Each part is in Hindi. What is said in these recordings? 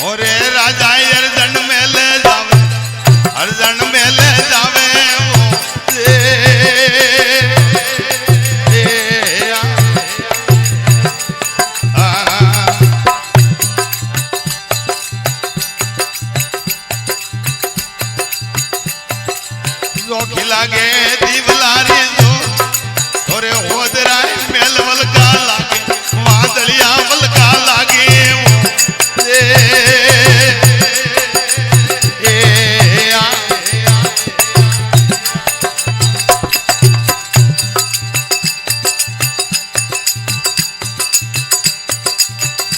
ओरे राजा अर्जन में ले जावे, अर्जन में ले जावे वो खिलागे दीवलारी जो थोड़े होदरा मेल वलका लागे वादलिया वलका लागे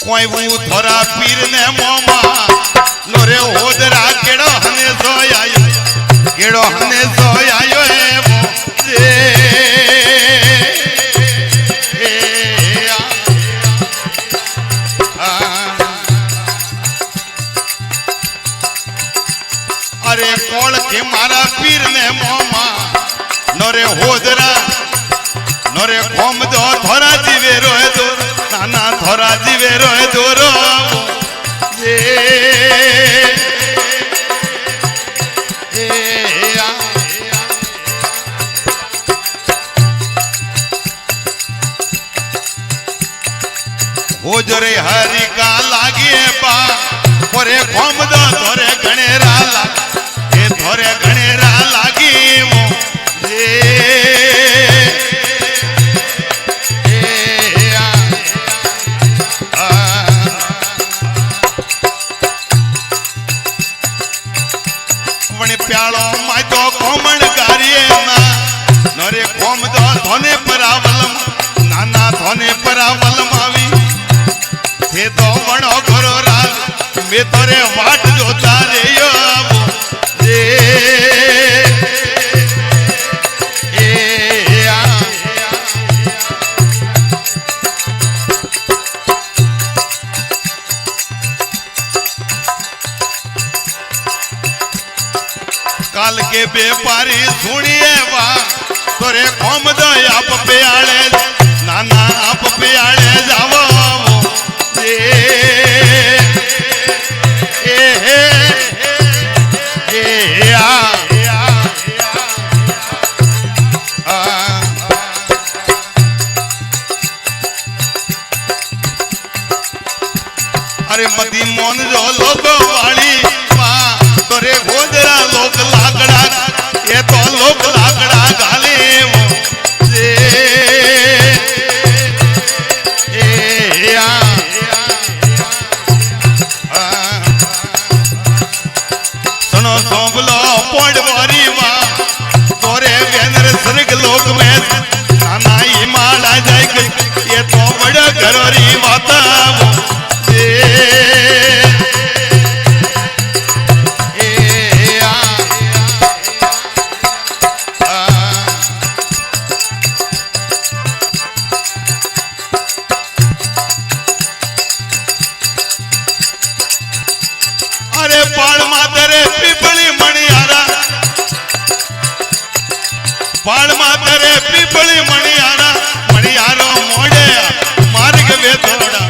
कोई वो थोड़ा पीर ने मोमा लोरे होदरा केड़ो हने सो आयो, केड़ो हने सो आयो है वो अरे कोल के मारा पीर ने मोमा नोरे होदरा नोरे कोम दो थोड़ा जीवे रोए दो नाना थोड़ा जीवे रोए दो रो हो जरे हरी का लागे पा ओरे कोम दो थोरे गणेरा लागे ए थोरे गणेरा लागे वो वने प्यालो माय तो कोमण गारिए ना नरे कोम दो धोने परावलम नाना धोने परावलम आवी थे तो वणो घरो राज मैं तोरे वाट जोता रे यो काल के व्यापारी सुनिए वा तोरे कोम दो आप प्याले नाना आप प्याले जावो अरे मदी मोन जो लोगो वाली मां तोरे गोदरा लोग लाकड़ा ये तो लोग लाकड़ा गाले वो सुनो सोबलो पोड़वारी मां तोरे वेंद्र स्वर्ग लोक में नाना हिमालय जाए ये तो बड़ा घरोरी माता अरे पाड़ मातरे पीपली मणियारा पाड़ मातरे पीपली मणियारा मणियारो मोड़े मार्ग वे थोड़ा